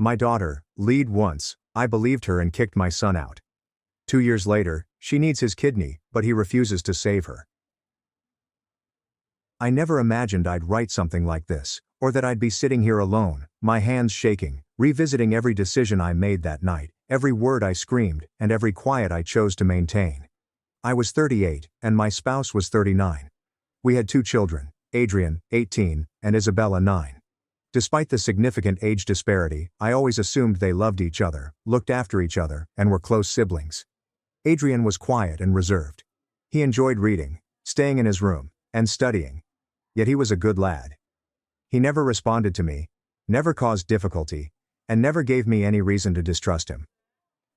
My daughter, lead once, I believed her and kicked my son out. 2 years later, she needs his kidney, but he refuses to save her. I never imagined I'd write something like this, or that I'd be sitting here alone, my hands shaking, revisiting every decision I made that night, every word I screamed, and every quiet I chose to maintain. I was 38, and my spouse was 39. We had 2 children, Adrian, 18, and Isabella, 9. Despite the significant age disparity, I always assumed they loved each other, looked after each other, and were close siblings. Adrian was quiet and reserved. He enjoyed reading, staying in his room, and studying. Yet he was a good lad. He never responded to me, never caused difficulty, and never gave me any reason to distrust him.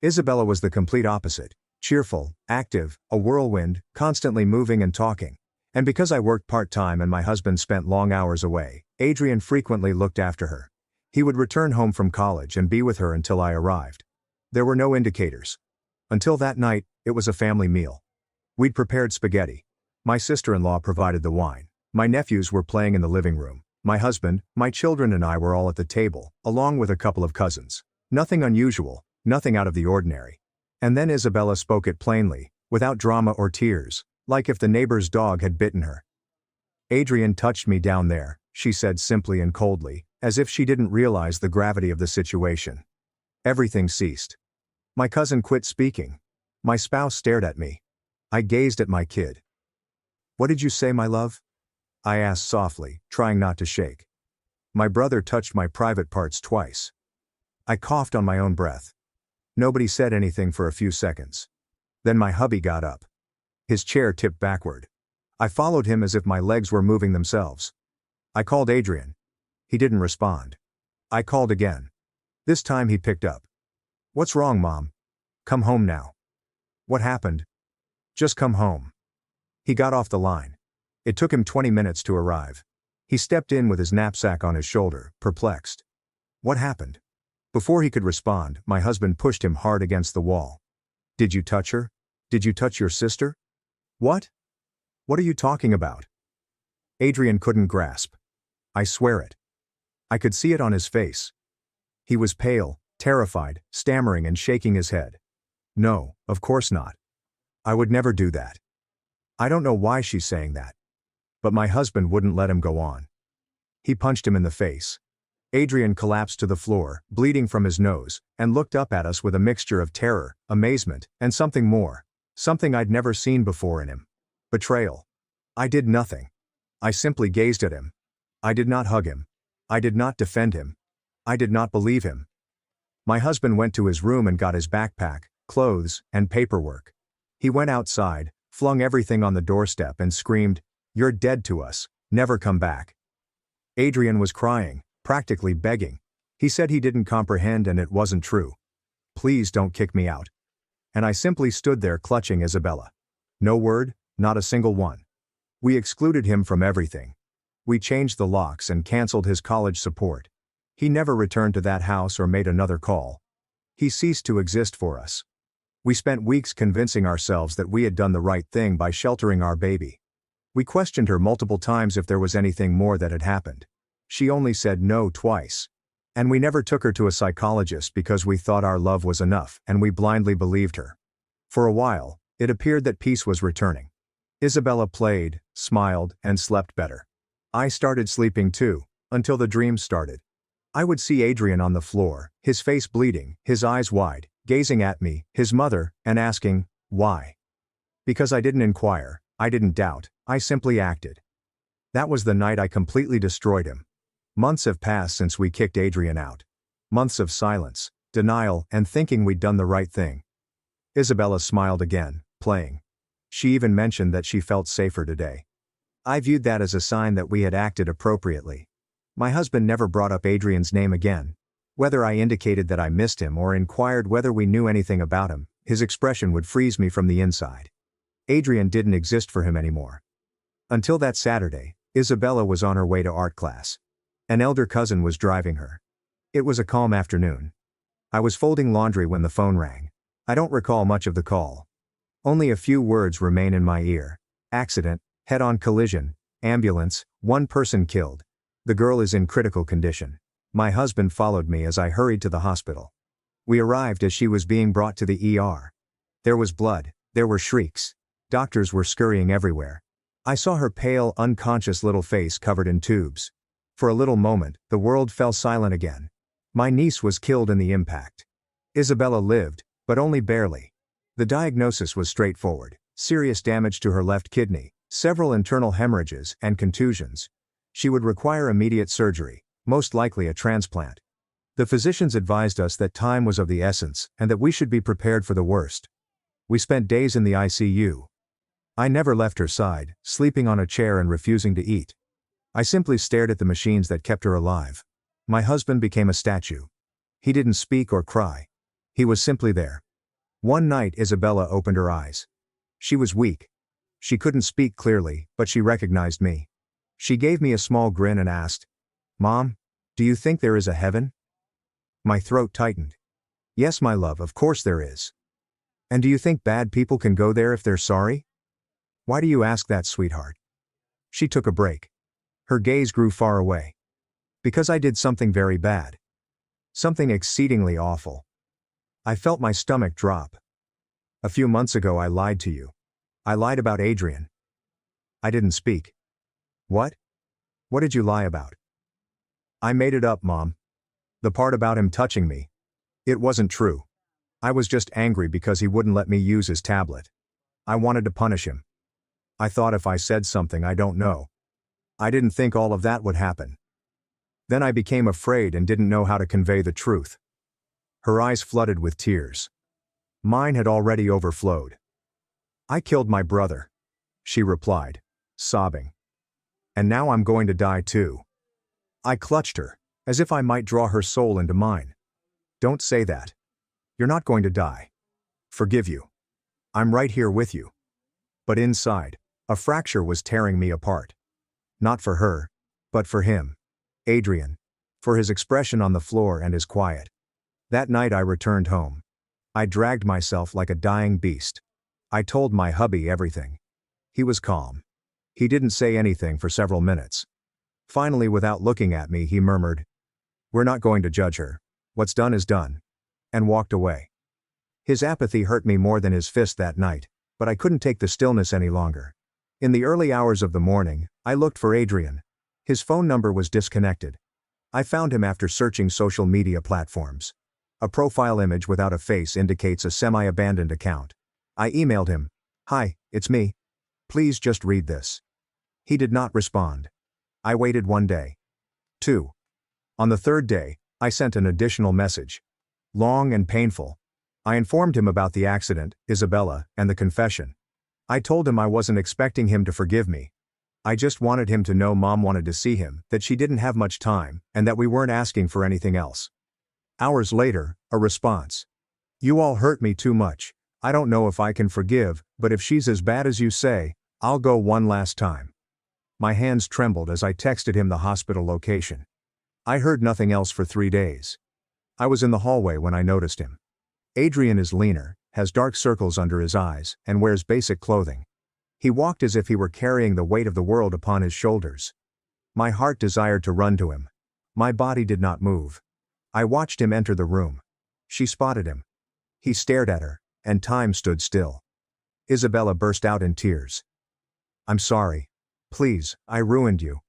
Isabella was the complete opposite, cheerful, active, a whirlwind, constantly moving and talking. And because I worked part-time and my husband spent long hours away, Adrian frequently looked after her. He would return home from college and be with her until I arrived. There were no indicators. Until that night, it was a family meal. We'd prepared spaghetti. My sister-in-law provided the wine. My nephews were playing in the living room. My husband, my children and I were all at the table, along with a couple of cousins. Nothing unusual, nothing out of the ordinary. And then Isabella spoke it plainly, without drama or tears, like if the neighbor's dog had bitten her. "Adrian touched me down there," she said simply and coldly, as if she didn't realize the gravity of the situation. Everything ceased. My cousin quit speaking. My spouse stared at me. I gazed at my kid. "What did you say, my love?" I asked softly, trying not to shake. My brother touched my private parts twice. I coughed on my own breath. Nobody said anything for a few seconds. Then my hubby got up. His chair tipped backward. I followed him as if my legs were moving themselves. I called Adrian. He didn't respond. I called again. This time he picked up. "What's wrong, Mom? Come home now." "What happened?" "Just come home." He got off the line. It took him 20 minutes to arrive. He stepped in with his knapsack on his shoulder, perplexed. "What happened?" Before he could respond, my husband pushed him hard against the wall. "Did you touch her? Did you touch your sister?" "What? What are you talking about?" Adrian couldn't grasp. I swear it. I could see it on his face. He was pale, terrified, stammering and shaking his head. "No, of course not. I would never do that." I don't know why she's saying that. But my husband wouldn't let him go on. He punched him in the face. Adrian collapsed to the floor, bleeding from his nose, and looked up at us with a mixture of terror, amazement, and something more. Something I'd never seen before in him. Betrayal. I did nothing. I simply gazed at him. I did not hug him. I did not defend him. I did not believe him. My husband went to his room and got his backpack, clothes, and paperwork. He went outside, flung everything on the doorstep and screamed, "You're dead to us, never come back." Adrian was crying, practically begging. He said he didn't comprehend and it wasn't true. "Please don't kick me out." And I simply stood there clutching Isabella. No word, not a single one. We excluded him from everything. We changed the locks and canceled his college support. He never returned to that house or made another call. He ceased to exist for us. We spent weeks convincing ourselves that we had done the right thing by sheltering our baby. We questioned her multiple times if there was anything more that had happened. She only said no twice. And we never took her to a psychologist because we thought our love was enough and we blindly believed her. For a while, it appeared that peace was returning. Isabella played, smiled, and slept better. I started sleeping too, until the dreams started. I would see Adrian on the floor, his face bleeding, his eyes wide, gazing at me, his mother, and asking, "Why?" Because I didn't inquire, I didn't doubt, I simply acted. That was the night I completely destroyed him. Months have passed since we kicked Adrian out. Months of silence, denial, and thinking we'd done the right thing. Isabella smiled again, playing. She even mentioned that she felt safer today. I viewed that as a sign that we had acted appropriately. My husband never brought up Adrian's name again. Whether I indicated that I missed him or inquired whether we knew anything about him, his expression would freeze me from the inside. Adrian didn't exist for him anymore. Until that Saturday, Isabella was on her way to art class. An elder cousin was driving her. It was a calm afternoon. I was folding laundry when the phone rang. I don't recall much of the call. Only a few words remain in my ear. Accident, head-on collision, ambulance, one person killed. The girl is in critical condition. My husband followed me as I hurried to the hospital. We arrived as she was being brought to the ER. There was blood, there were shrieks. Doctors were scurrying everywhere. I saw her pale, unconscious little face covered in tubes. For a little moment, the world fell silent again. My niece was killed in the impact. Isabella lived, but only barely. The diagnosis was straightforward: serious damage to her left kidney, several internal hemorrhages, and contusions. She would require immediate surgery, most likely a transplant. The physicians advised us that time was of the essence and that we should be prepared for the worst. We spent days in the ICU. I never left her side, sleeping on a chair and refusing to eat. I simply stared at the machines that kept her alive. My husband became a statue. He didn't speak or cry. He was simply there. One night Isabella opened her eyes. She was weak. She couldn't speak clearly, but she recognized me. She gave me a small grin and asked, "Mom, do you think there is a heaven?" My throat tightened. "Yes, my love, of course there is." "And do you think bad people can go there if they're sorry?" "Why do you ask that, sweetheart?" She took a break. Her gaze grew far away. "Because I did something very bad. Something exceedingly awful." I felt my stomach drop. "A few months ago I lied to you. I lied about Adrian." I didn't speak. "What? What did you lie about?" "I made it up, Mom. The part about him touching me. It wasn't true. I was just angry because he wouldn't let me use his tablet. I wanted to punish him. I thought if I said something I don't know. I didn't think all of that would happen. Then I became afraid and didn't know how to convey the truth." Her eyes flooded with tears. Mine had already overflowed. "I killed my brother," she replied, sobbing. "And now I'm going to die too." I clutched her, as if I might draw her soul into mine. "Don't say that. You're not going to die. Forgive you. I'm right here with you." But inside, a fracture was tearing me apart. Not for her, but for him. Adrian. For his expression on the floor and his quiet. That night I returned home. I dragged myself like a dying beast. I told my hubby everything. He was calm. He didn't say anything for several minutes. Finally, without looking at me, he murmured, "We're not going to judge her. What's done is done," and walked away. His apathy hurt me more than his fist that night, but I couldn't take the stillness any longer. In the early hours of the morning, I looked for Adrian. His phone number was disconnected. I found him after searching social media platforms. A profile image without a face indicates a semi-abandoned account. I emailed him, "Hi, it's me. Please just read this." He did not respond. I waited 1 day. 2. On the 3rd day, I sent an additional message. Long and painful. I informed him about the accident, Isabella, and the confession. I told him I wasn't expecting him to forgive me. I just wanted him to know Mom wanted to see him, that she didn't have much time, and that we weren't asking for anything else. Hours later, a response. "You all hurt me too much. I don't know if I can forgive, but if she's as bad as you say, I'll go one last time." My hands trembled as I texted him the hospital location. I heard nothing else for 3 days. I was in the hallway when I noticed him. Adrian is leaner, has dark circles under his eyes, and wears basic clothing. He walked as if he were carrying the weight of the world upon his shoulders. My heart desired to run to him. My body did not move. I watched him enter the room. She spotted him. He stared at her, and time stood still. Isabella burst out in tears. "I'm sorry. Please, I ruined you."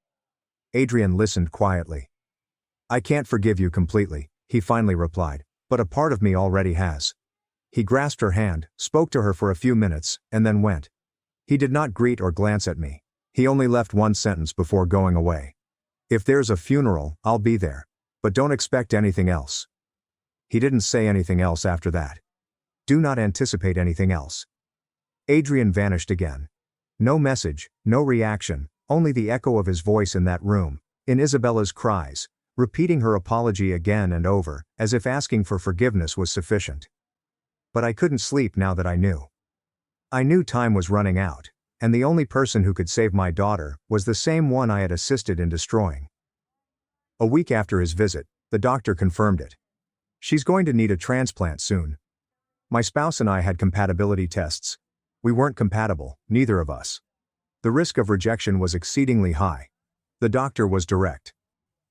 Adrian listened quietly. "I can't forgive you completely," he finally replied, "but a part of me already has." He grasped her hand, spoke to her for a few minutes, and then went. He did not greet or glance at me. He only left one sentence before going away. "If there's a funeral, I'll be there. But don't expect anything else." He didn't say anything else after that. Do not anticipate anything else. Adrian vanished again. No message, no reaction, only the echo of his voice in that room, in Isabella's cries, repeating her apology again and over, as if asking for forgiveness was sufficient. But I couldn't sleep now that I knew. I knew time was running out, and the only person who could save my daughter was the same one I had assisted in destroying. A week after his visit, the doctor confirmed it. "She's going to need a transplant soon." My spouse and I had compatibility tests. We weren't compatible, neither of us. The risk of rejection was exceedingly high. The doctor was direct.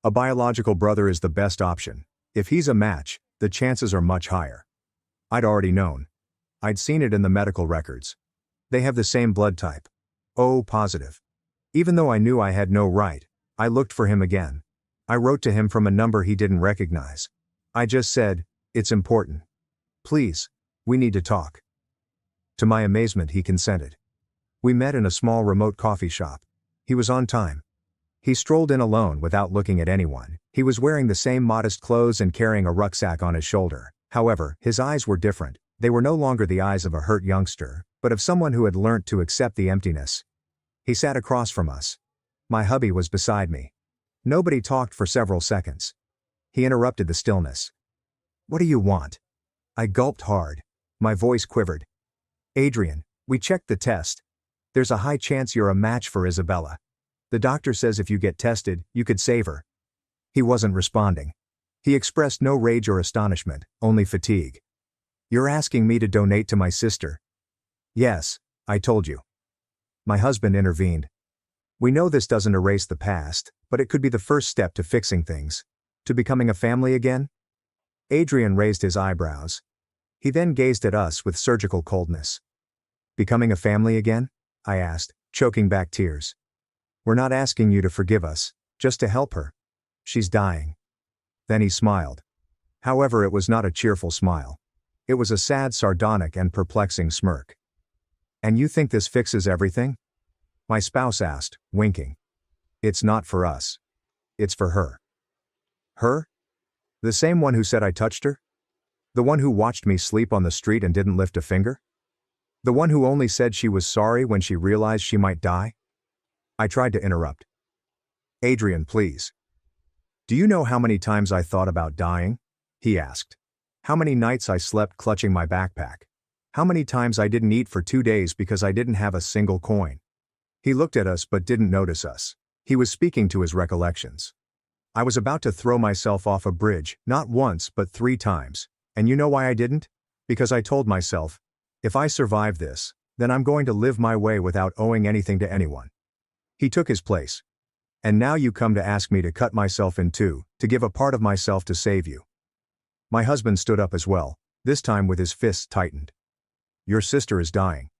A biological brother is the best option. If he's a match, the chances are much higher. I'd already known. I'd seen it in the medical records. They have the same blood type. O positive. Even though I knew I had no right, I looked for him again. I wrote to him from a number he didn't recognize. I just said, "It's important. Please, we need to talk." To my amazement, he consented. We met in a small remote coffee shop. He was on time. He strolled in alone without looking at anyone. He was wearing the same modest clothes and carrying a rucksack on his shoulder. However, his eyes were different. They were no longer the eyes of a hurt youngster, but of someone who had learnt to accept the emptiness. He sat across from us. My hubby was beside me. Nobody talked for several seconds. He interrupted the stillness. "What do you want?" I gulped hard. My voice quivered. "Adrian, we checked the test. There's a high chance you're a match for Isabella. The doctor says if you get tested, you could save her." He wasn't responding. He expressed no rage or astonishment, only fatigue. "You're asking me to donate to my sister?" "Yes, I told you." My husband intervened. "We know this doesn't erase the past, but it could be the first step to fixing things. To becoming a family again?" Adrian raised his eyebrows. He then gazed at us with surgical coldness. "Becoming a family again?" I asked, choking back tears. "We're not asking you to forgive us, just to help her. She's dying." Then he smiled. However, it was not a cheerful smile. It was a sad, sardonic, and perplexing smirk. "And you think this fixes everything?" My spouse asked, winking. "It's not for us. It's for her." Her? The same one who said I touched her? The one who watched me sleep on the street and didn't lift a finger? The one who only said she was sorry when she realized she might die? I tried to interrupt. "Adrian, please. Do you know how many times I thought about dying?" he asked. "How many nights I slept clutching my backpack? How many times I didn't eat for 2 days because I didn't have a single coin?" He looked at us but didn't notice us. He was speaking to his recollections. "I was about to throw myself off a bridge, not once but 3 times. And you know why I didn't? Because I told myself, if I survive this, then I'm going to live my way without owing anything to anyone." He took his place. "And now you come to ask me to cut myself in two, to give a part of myself to save you." My husband stood up as well, this time with his fists tightened. "Your sister is dying."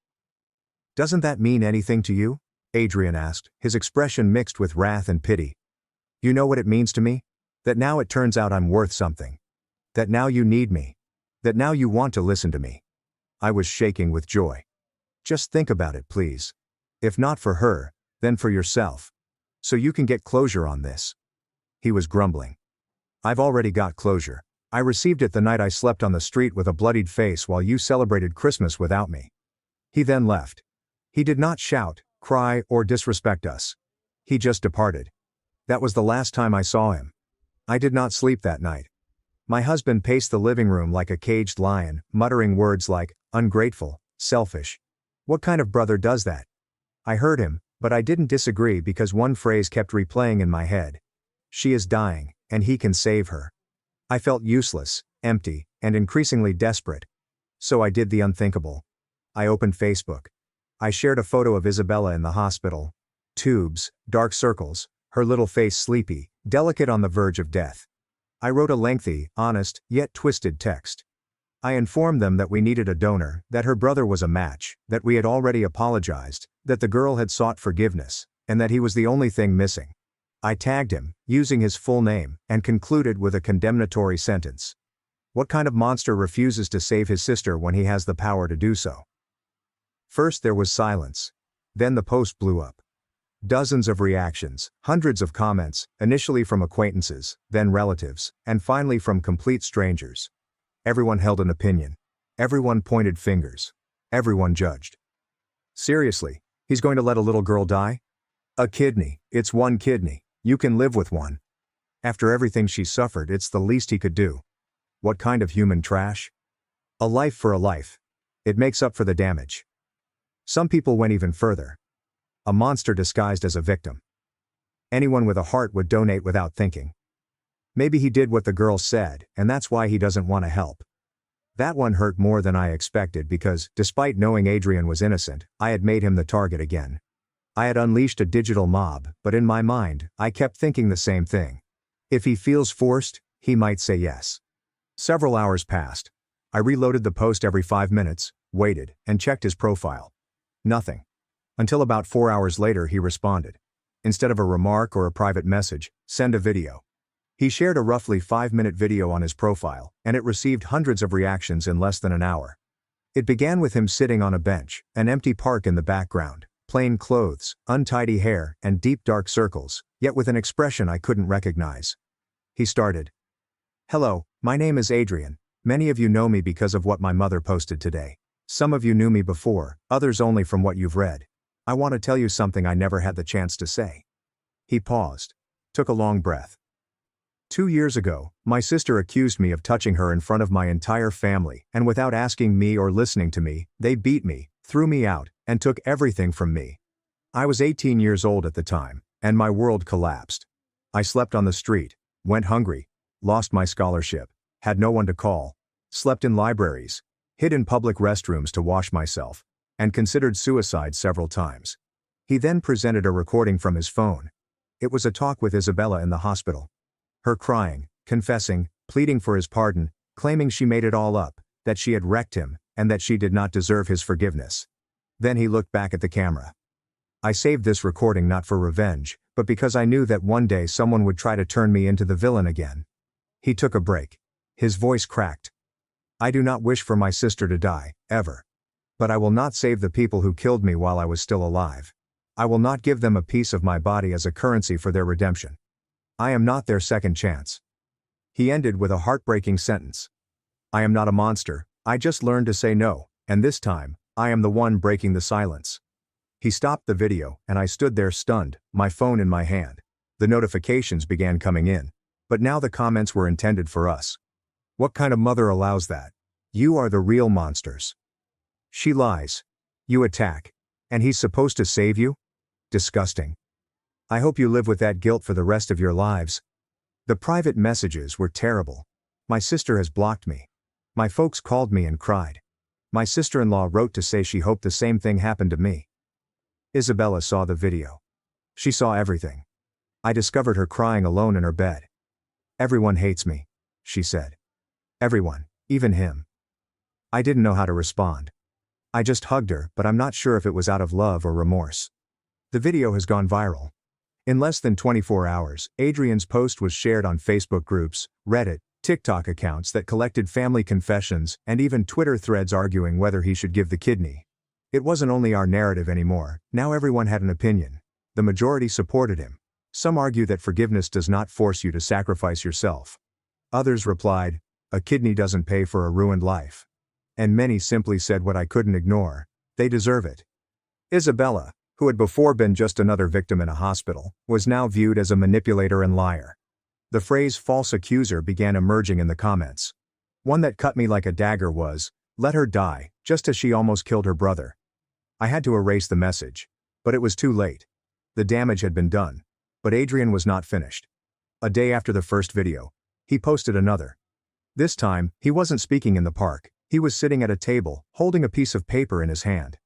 "Doesn't that mean anything to you?" Adrian asked, his expression mixed with wrath and pity. "You know what it means to me? That now it turns out I'm worth something. That now you need me. That now you want to listen to me." I was shaking with joy. "Just think about it, please. If not for her, then for yourself. So you can get closure on this." He was grumbling. "I've already got closure. I received it the night I slept on the street with a bloodied face while you celebrated Christmas without me." He then left. He did not shout, cry, or disrespect us. He just departed. That was the last time I saw him. I did not sleep that night. My husband paced the living room like a caged lion, muttering words like, ungrateful, selfish. What kind of brother does that? I heard him, but I didn't disagree because one phrase kept replaying in my head. She is dying, and he can save her. I felt useless, empty, and increasingly desperate. So I did the unthinkable. I opened Facebook. I shared a photo of Isabella in the hospital. Tubes, dark circles, her little face sleepy, delicate on the verge of death. I wrote a lengthy, honest, yet twisted text. I informed them that we needed a donor, that her brother was a match, that we had already apologized, that the girl had sought forgiveness, and that he was the only thing missing. I tagged him, using his full name, and concluded with a condemnatory sentence. What kind of monster refuses to save his sister when he has the power to do so? First there was silence. Then the post blew up. Dozens of reactions, hundreds of comments, initially from acquaintances, then relatives, and finally from complete strangers. Everyone held an opinion. Everyone pointed fingers. Everyone judged. Seriously, he's going to let a little girl die? A kidney, it's one kidney, you can live with one. After everything she suffered, it's the least he could do. What kind of human trash? A life for a life. It makes up for the damage. Some people went even further. A monster disguised as a victim. Anyone with a heart would donate without thinking. Maybe he did what the girl said, and that's why he doesn't want to help. That one hurt more than I expected because, despite knowing Adrian was innocent, I had made him the target again. I had unleashed a digital mob, but in my mind, I kept thinking the same thing. If he feels forced, he might say yes. Several hours passed. I reloaded the post every 5 minutes, waited, and checked his profile. Nothing. Until about 4 hours later he responded. Instead of a remark or a private message, send a video. He shared a roughly 5-minute video on his profile, and it received hundreds of reactions in less than an hour. It began with him sitting on a bench, an empty park in the background, plain clothes, untidy hair, and deep dark circles, yet with an expression I couldn't recognize. He started. Hello, my name is Adrian. Many of you know me because of what my mother posted today. Some of you knew me before, others only from what you've read. I want to tell you something I never had the chance to say. He paused. Took a long breath. 2 years ago, my sister accused me of touching her in front of my entire family, and without asking me or listening to me, they beat me, threw me out, and took everything from me. I was 18 years old at the time, and my world collapsed. I slept on the street, went hungry, lost my scholarship, had no one to call, slept in libraries, hid in public restrooms to wash myself, and considered suicide several times. He then presented a recording from his phone. It was a talk with Isabella in the hospital. Her crying, confessing, pleading for his pardon, claiming she made it all up, that she had wrecked him, and that she did not deserve his forgiveness. Then he looked back at the camera. I saved this recording not for revenge, but because I knew that one day someone would try to turn me into the villain again. He took a break. His voice cracked. I do not wish for my sister to die, ever. But I will not save the people who killed me while I was still alive. I will not give them a piece of my body as a currency for their redemption. I am not their second chance. He ended with a heartbreaking sentence. I am not a monster, I just learned to say no, and this time, I am the one breaking the silence. He stopped the video, and I stood there stunned, my phone in my hand. The notifications began coming in. But now the comments were intended for us. What kind of mother allows that? You are the real monsters. She lies. You attack. And he's supposed to save you? Disgusting. I hope you live with that guilt for the rest of your lives. The private messages were terrible. My sister has blocked me. My folks called me and cried. My sister-in-law wrote to say she hoped the same thing happened to me. Isabella saw the video. She saw everything. I discovered her crying alone in her bed. Everyone hates me, she said. Everyone, even him. I didn't know how to respond. I just hugged her, but I'm not sure if it was out of love or remorse. The video has gone viral. In less than 24 hours, Adrian's post was shared on Facebook groups, Reddit, TikTok accounts that collected family confessions, and even Twitter threads arguing whether he should give the kidney. It wasn't only our narrative anymore, now everyone had an opinion. The majority supported him. Some argue that forgiveness does not force you to sacrifice yourself. Others replied, a kidney doesn't pay for a ruined life. And many simply said what I couldn't ignore, they deserve it. Isabella, who had before been just another victim in a hospital, was now viewed as a manipulator and liar. The phrase false accuser began emerging in the comments. One that cut me like a dagger was, let her die, just as she almost killed her brother. I had to erase the message. But it was too late. The damage had been done. But Adrian was not finished. A day after the first video, he posted another. This time, he wasn't speaking in the park, he was sitting at a table, holding a piece of paper in his hand.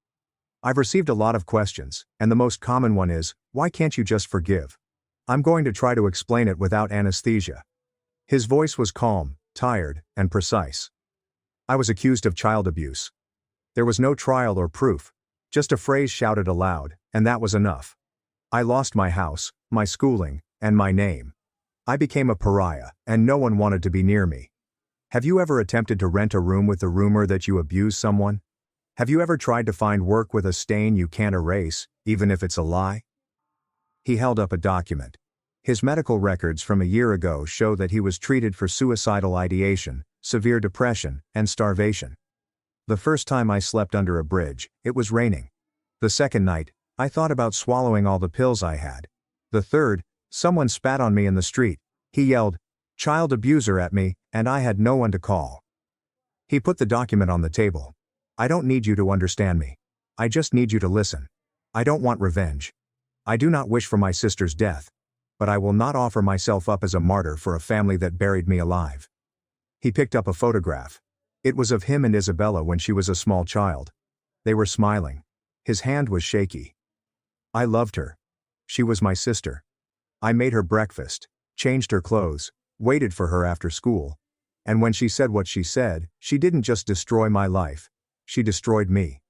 I've received a lot of questions, and the most common one is, why can't you just forgive? I'm going to try to explain it without anesthesia. His voice was calm, tired, and precise. I was accused of child abuse. There was no trial or proof, just a phrase shouted aloud, and that was enough. I lost my house, my schooling, and my name. I became a pariah, and no one wanted to be near me. Have you ever attempted to rent a room with the rumor that you abused someone? Have you ever tried to find work with a stain you can't erase, even if it's a lie? He held up a document. His medical records from a year ago show that he was treated for suicidal ideation, severe depression, and starvation. The first time I slept under a bridge, it was raining. The second night, I thought about swallowing all the pills I had. The third, someone spat on me in the street. He yelled, "Child abuser" at me, and I had no one to call. He put the document on the table. I don't need you to understand me. I just need you to listen. I don't want revenge. I do not wish for my sister's death. But I will not offer myself up as a martyr for a family that buried me alive. He picked up a photograph. It was of him and Isabella when she was a small child. They were smiling. His hand was shaky. I loved her. She was my sister. I made her breakfast, changed her clothes, waited for her after school. And when she said what she said, she didn't just destroy my life. She destroyed me.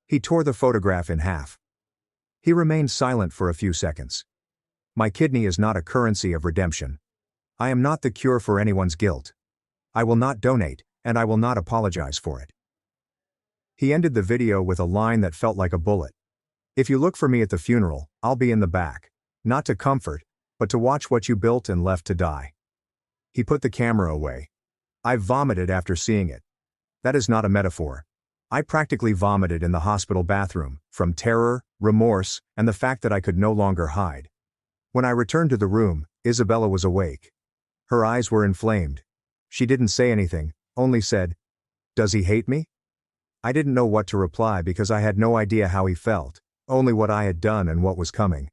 He tore the photograph in half. He remained silent for a few seconds. My kidney is not a currency of redemption. I am not the cure for anyone's guilt. I will not donate, and I will not apologize for it. He ended the video with a line that felt like a bullet. If you look for me at the funeral, I'll be in the back. Not to comfort, but to watch what you built and left to die. He put the camera away. I vomited after seeing it. That is not a metaphor. I practically vomited in the hospital bathroom, from terror, remorse, and the fact that I could no longer hide. When I returned to the room, Isabella was awake. Her eyes were inflamed. She didn't say anything, only said, "Does he hate me?" I didn't know what to reply because I had no idea how he felt, only what I had done and what was coming.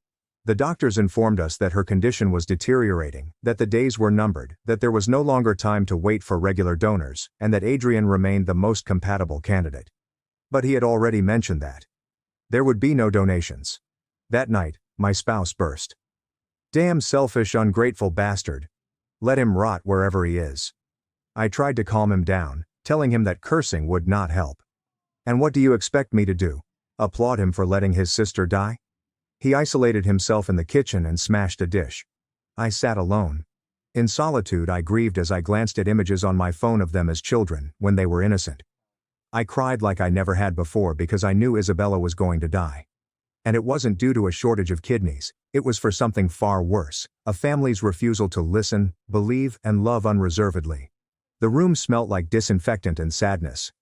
The doctors informed us that her condition was deteriorating, that the days were numbered, that there was no longer time to wait for regular donors, and that Adrian remained the most compatible candidate. But he had already mentioned that there would be no donations. That night, my spouse burst. "Damn selfish, ungrateful bastard. Let him rot wherever he is." I tried to calm him down, telling him that cursing would not help. "And what do you expect me to do? Applaud him for letting his sister die?" He isolated himself in the kitchen and smashed a dish. I sat alone. In solitude, I grieved as I glanced at images on my phone of them as children, when they were innocent. I cried like I never had before because I knew Isabella was going to die. And it wasn't due to a shortage of kidneys, it was for something far worse, a family's refusal to listen, believe, and love unreservedly. The room smelt like disinfectant and sadness.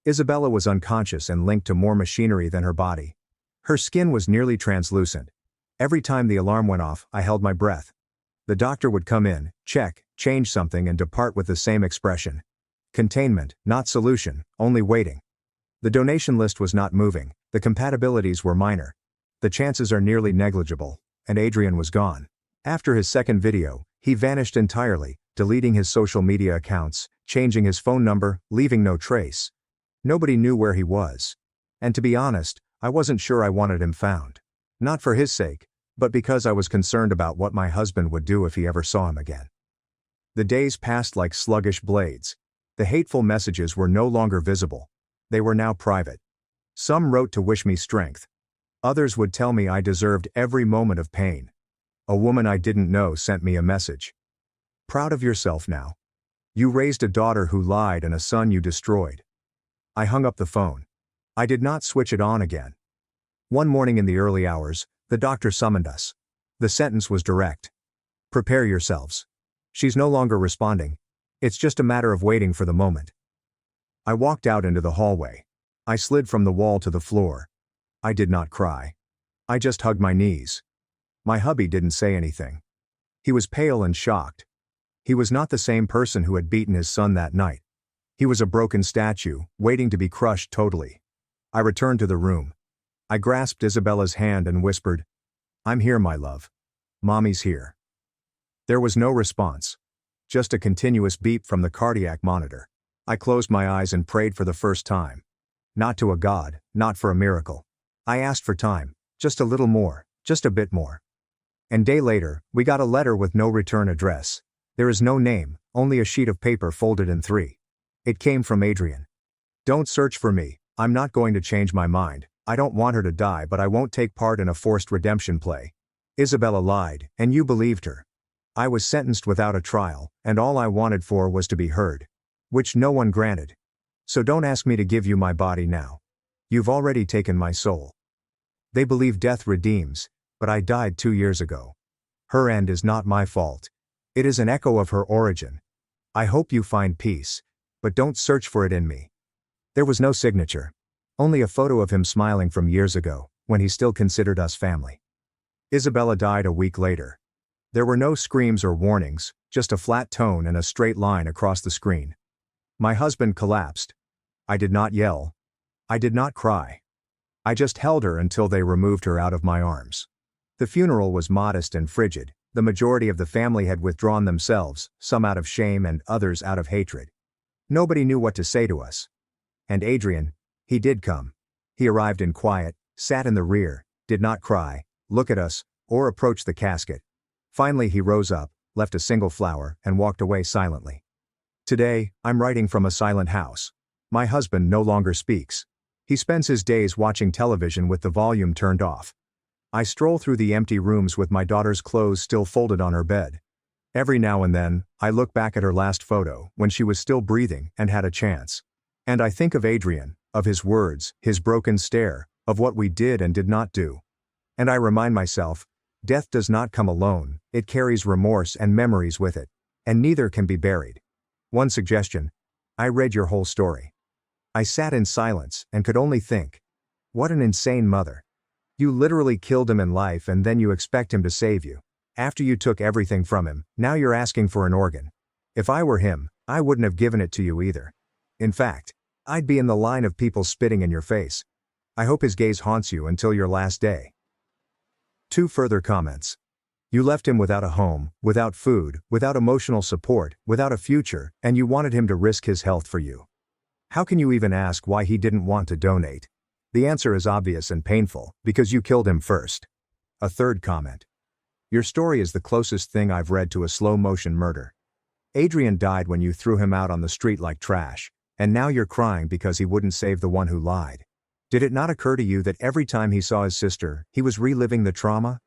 Isabella was unconscious and linked to more machinery than her body. Her skin was nearly translucent. Every time the alarm went off, I held my breath. The doctor would come in, check, change something and depart with the same expression. Containment, not solution, only waiting. The donation list was not moving, the compatibilities were minor. The chances are nearly negligible, and Adrian was gone. After his second video, he vanished entirely, deleting his social media accounts, changing his phone number, leaving no trace. Nobody knew where he was. And to be honest, I wasn't sure I wanted him found. Not for his sake, but because I was concerned about what my husband would do if he ever saw him again. The days passed like sluggish blades. The hateful messages were no longer visible. They were now private. Some wrote to wish me strength. Others would tell me I deserved every moment of pain. A woman I didn't know sent me a message. "Proud of yourself now. You raised a daughter who lied and a son you destroyed." I hung up the phone. I did not switch it on again. One morning in the early hours, the doctor summoned us. The sentence was direct. "Prepare yourselves. She's no longer responding. It's just a matter of waiting for the moment." I walked out into the hallway. I slid from the wall to the floor. I did not cry. I just hugged my knees. My hubby didn't say anything. He was pale and shocked. He was not the same person who had beaten his son that night. He was a broken statue, waiting to be crushed totally. I returned to the room. I grasped Isabella's hand and whispered, "I'm here, my love. Mommy's here." There was no response. Just a continuous beep from the cardiac monitor. I closed my eyes and prayed for the first time. Not to a god, not for a miracle. I asked for time, just a little more, just a bit more. And a day later, we got a letter with no return address. There is no name, only a sheet of paper folded in three. It came from Adrian. "Don't search for me. I'm not going to change my mind. I don't want her to die, but I won't take part in a forced redemption play. Isabella lied, and you believed her. I was sentenced without a trial, and all I wanted for was to be heard. Which no one granted. So don't ask me to give you my body now. You've already taken my soul. They believe death redeems, but I died 2 years ago. Her end is not my fault. It is an echo of her origin. I hope you find peace, but don't search for it in me." There was no signature. Only a photo of him smiling from years ago, when he still considered us family. Isabella died a week later. There were no screams or warnings, just a flat tone and a straight line across the screen. My husband collapsed. I did not yell. I did not cry. I just held her until they removed her out of my arms. The funeral was modest and frigid. The majority of the family had withdrawn themselves, some out of shame and others out of hatred. Nobody knew what to say to us. And Adrian, he did come. He arrived in quiet, sat in the rear, did not cry, look at us, or approach the casket. Finally he rose up, left a single flower, and walked away silently. Today, I'm writing from a silent house. My husband no longer speaks. He spends his days watching television with the volume turned off. I stroll through the empty rooms with my daughter's clothes still folded on her bed. Every now and then, I look back at her last photo, when she was still breathing and had a chance. And I think of Adrian, of his words, his broken stare, of what we did and did not do. And I remind myself, death does not come alone, it carries remorse and memories with it. And neither can be buried. One suggestion: I read your whole story. I sat in silence and could only think, what an insane mother. You literally killed him in life and then you expect him to save you. After you took everything from him, now you're asking for an organ. If I were him, I wouldn't have given it to you either. In fact, I'd be in the line of people spitting in your face. I hope his gaze haunts you until your last day. 2 further comments. You left him without a home, without food, without emotional support, without a future, and you wanted him to risk his health for you. How can you even ask why he didn't want to donate? The answer is obvious and painful, because you killed him first. A third comment. Your story is the closest thing I've read to a slow-motion murder. Adrian died when you threw him out on the street like trash, and now you're crying because he wouldn't save the one who lied. Did it not occur to you that every time he saw his sister, he was reliving the trauma?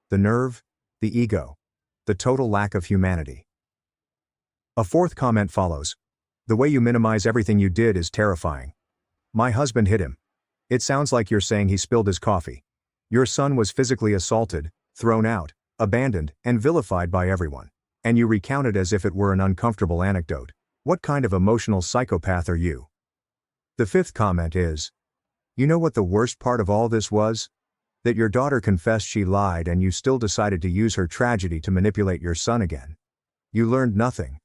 The nerve? The ego? The total lack of humanity. A fourth comment follows. The way you minimize everything you did is terrifying. My husband hit him. It sounds like you're saying he spilled his coffee. Your son was physically assaulted, thrown out, abandoned, and vilified by everyone. And you recount it as if it were an uncomfortable anecdote. What kind of emotional psychopath are you? The fifth comment is, you know what the worst part of all this was? That your daughter confessed she lied and you still decided to use her tragedy to manipulate your son again. You learned nothing.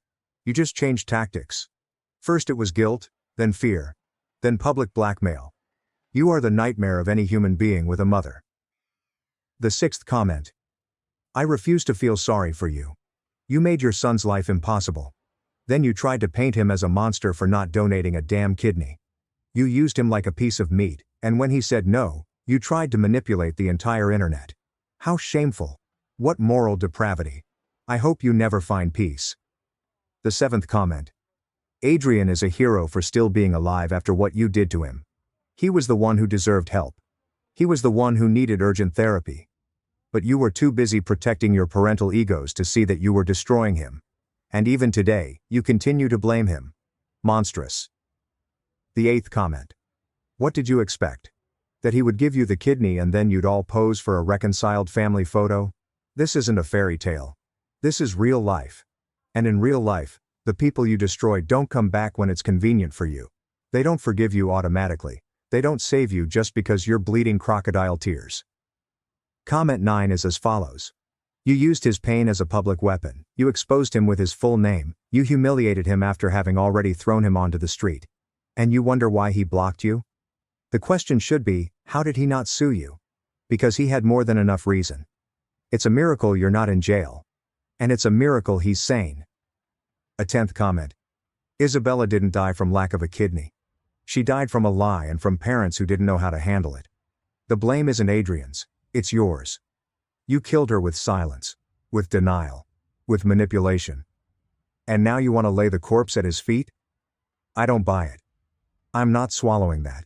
You just changed tactics. First it was guilt, then fear, then public blackmail. You are the nightmare of any human being with a mother. The sixth comment. I refuse to feel sorry for you. You made your son's life impossible. Then you tried to paint him as a monster for not donating a damn kidney. You used him like a piece of meat, and when he said no, you tried to manipulate the entire internet. How shameful. What moral depravity. I hope you never find peace. The seventh comment. Adrian is a hero for still being alive after what you did to him. He was the one who deserved help. He was the one who needed urgent therapy. But you were too busy protecting your parental egos to see that you were destroying him. And even today, you continue to blame him. Monstrous. The eighth comment. What did you expect? That he would give you the kidney and then you'd all pose for a reconciled family photo? This isn't a fairy tale. This is real life. And in real life, the people you destroyed don't come back when it's convenient for you. They don't forgive you automatically. They don't save you just because you're bleeding crocodile tears. Comment 9 is as follows. You used his pain as a public weapon, you exposed him with his full name, you humiliated him after having already thrown him onto the street. And you wonder why he blocked you? The question should be, how did he not sue you? Because he had more than enough reason. It's a miracle you're not in jail. And it's a miracle he's sane. A 10th comment. Isabella didn't die from lack of a kidney. She died from a lie and from parents who didn't know how to handle it. The blame isn't Adrian's, it's yours. You killed her with silence, with denial, with manipulation. And now you want to lay the corpse at his feet? I don't buy it. I'm not swallowing that.